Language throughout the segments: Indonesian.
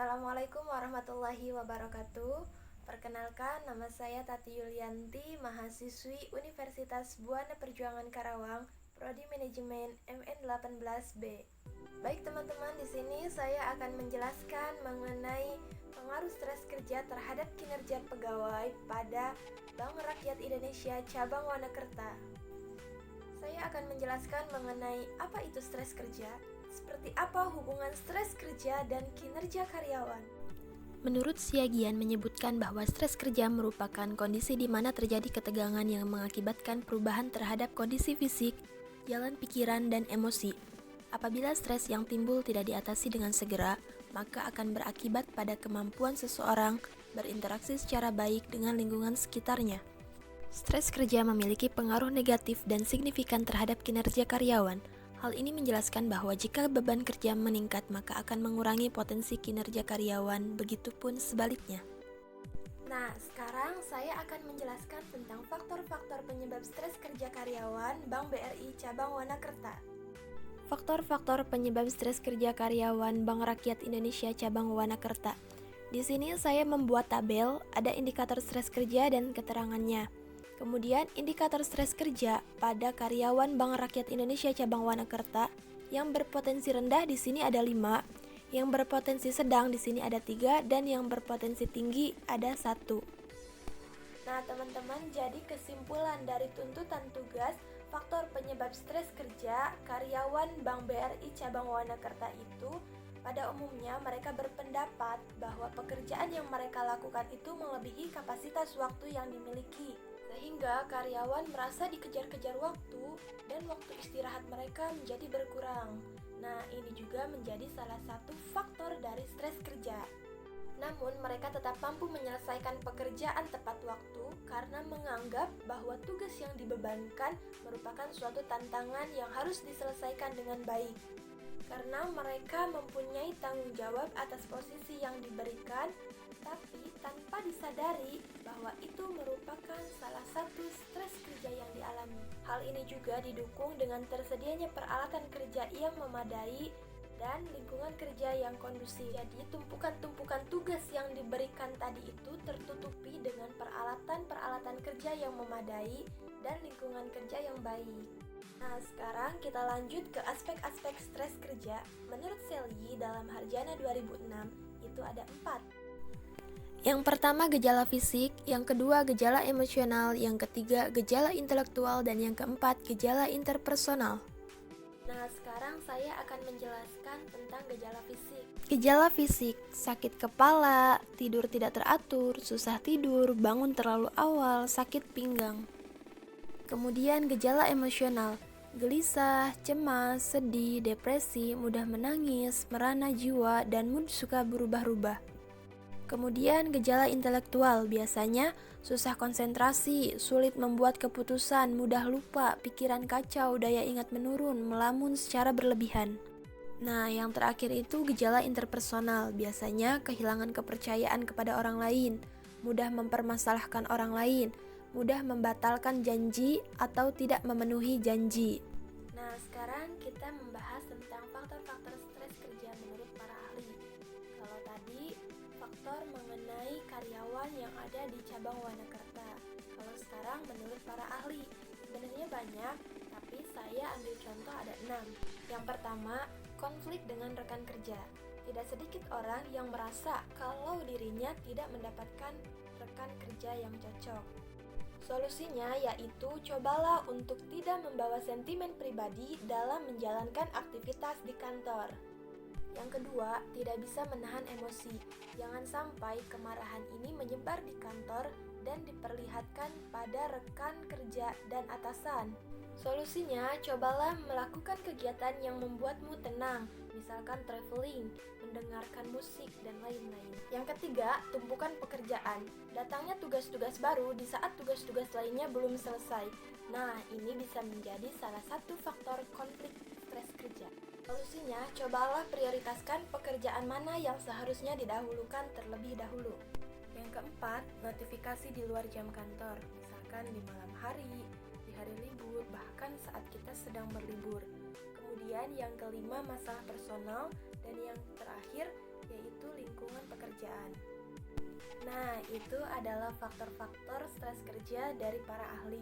Assalamualaikum warahmatullahi wabarakatuh. Perkenalkan, nama saya Tati Yulianti, mahasiswi Universitas Buana Perjuangan Karawang, Prodi Manajemen MN18B. Baik teman-teman, di sini saya akan menjelaskan mengenai pengaruh stres kerja terhadap kinerja pegawai pada Bank Rakyat Indonesia Cabang Wanakerta. Saya akan menjelaskan mengenai apa itu stres kerja, seperti apa hubungan stres kerja dan kinerja karyawan. Menurut Siagian menyebutkan bahwa stres kerja merupakan kondisi di mana terjadi ketegangan yang mengakibatkan perubahan terhadap kondisi fisik, jalan pikiran, dan emosi. Apabila stres yang timbul tidak diatasi dengan segera, maka akan berakibat pada kemampuan seseorang berinteraksi secara baik dengan lingkungan sekitarnya. Stres kerja memiliki pengaruh negatif dan signifikan terhadap kinerja karyawan. Hal ini menjelaskan bahwa jika beban kerja meningkat, maka akan mengurangi potensi kinerja karyawan, begitupun sebaliknya. Nah, sekarang saya akan menjelaskan tentang faktor-faktor penyebab stres kerja karyawan Bank BRI Cabang Wanakerta. Faktor-faktor penyebab stres kerja karyawan Bank Rakyat Indonesia Cabang Wanakerta. Di sini saya membuat tabel, ada indikator stres kerja dan keterangannya. Kemudian indikator stres kerja pada karyawan Bank Rakyat Indonesia Cabang Wanakerta yang berpotensi rendah di sini ada 5, yang berpotensi sedang di sini ada 3, dan yang berpotensi tinggi ada 1. Nah teman-teman, jadi kesimpulan dari tuntutan tugas faktor penyebab stres kerja karyawan Bank BRI Cabang Wanakerta itu pada umumnya mereka berpendapat bahwa pekerjaan yang mereka lakukan itu melebihi kapasitas waktu yang dimiliki, sehingga karyawan merasa dikejar-kejar waktu dan waktu istirahat mereka menjadi berkurang. Nah, ini juga menjadi salah satu faktor dari stres kerja. Namun, mereka tetap mampu menyelesaikan pekerjaan tepat waktu karena menganggap bahwa tugas yang dibebankan merupakan suatu tantangan yang harus diselesaikan dengan baik. Karena mereka mempunyai tanggung jawab atas posisi yang diberikan, tapi tanpa disadari bahwa itu merupakan salah satu stres kerja yang dialami. Hal ini juga didukung dengan tersedianya peralatan kerja yang memadai dan lingkungan kerja yang kondusif. Jadi tumpukan-tumpukan tugas yang diberikan tadi itu tertutupi dengan peralatan-peralatan kerja yang memadai dan lingkungan kerja yang baik. Nah, sekarang kita lanjut ke aspek-aspek stres kerja. Menurut Selye dalam Harjana 2006, itu ada 4. Yang pertama gejala fisik, yang kedua gejala emosional, yang ketiga gejala intelektual, dan yang keempat gejala interpersonal. Nah, sekarang saya akan menjelaskan tentang gejala fisik. Gejala fisik, sakit kepala, tidur tidak teratur, susah tidur, bangun terlalu awal, sakit pinggang. Kemudian gejala emosional, gelisah, cemas, sedih, depresi, mudah menangis, merana jiwa, dan mood suka berubah-ubah. Kemudian gejala intelektual, biasanya susah konsentrasi, sulit membuat keputusan, mudah lupa, pikiran kacau, daya ingat menurun, melamun secara berlebihan. Nah, yang terakhir itu gejala interpersonal, biasanya kehilangan kepercayaan kepada orang lain, mudah mempermasalahkan orang lain, mudah membatalkan janji atau tidak memenuhi janji. Nah, sekarang kita membahas tentang faktor-faktor stres kerja menurut para ahli. Kalau tadi, faktor mengenai karyawan yang ada di cabang Wanakerta. Kalau sekarang menurut para ahli, sebenarnya banyak, tapi saya ambil contoh ada 6. Yang pertama, konflik dengan rekan kerja. Tidak sedikit orang yang merasa kalau dirinya tidak mendapatkan rekan kerja yang cocok. Solusinya yaitu cobalah untuk tidak membawa sentimen pribadi dalam menjalankan aktivitas di kantor. Yang kedua, tidak bisa menahan emosi. Jangan sampai kemarahan ini menyebar di kantor dan diperlihatkan pada rekan kerja dan atasan. Solusinya, cobalah melakukan kegiatan yang membuatmu tenang, misalkan traveling, mendengarkan musik, dan lain-lain. Yang ketiga, tumpukan pekerjaan. Datangnya tugas-tugas baru di saat tugas-tugas lainnya belum selesai. Nah, ini bisa menjadi salah satu faktor konflik stres kerja. Solusinya, cobalah prioritaskan pekerjaan mana yang seharusnya didahulukan terlebih dahulu. Yang keempat, notifikasi di luar jam kantor, misalkan di malam hari, di hari libur, bahkan saat kita sedang berlibur. Kemudian yang kelima, masalah personal, dan yang terakhir yaitu lingkungan lingkungan pekerjaan. Nah, itu adalah faktor-faktor stres kerja dari para ahli.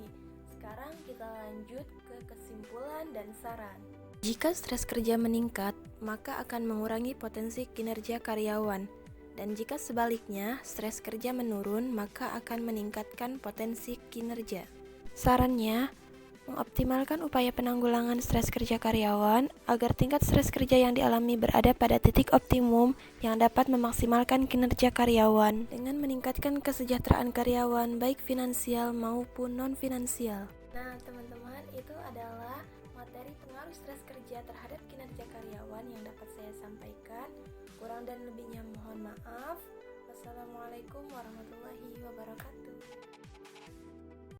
Sekarang kita lanjut ke kesimpulan dan saran. Jika stres kerja meningkat, maka akan mengurangi potensi kinerja karyawan. Dan jika sebaliknya, stres kerja menurun, maka akan meningkatkan potensi kinerja. Sarannya, mengoptimalkan upaya penanggulangan stres kerja karyawan agar tingkat stres kerja yang dialami berada pada titik optimum yang dapat memaksimalkan kinerja karyawan dengan meningkatkan kesejahteraan karyawan baik finansial maupun non-finansial. Nah, teman-teman, itu adalah materi pengaruh stres kerja terhadap kinerja karyawan yang dapat saya sampaikan. Kurang dan lebihnya mohon maaf. Wassalamualaikum warahmatullahi wabarakatuh.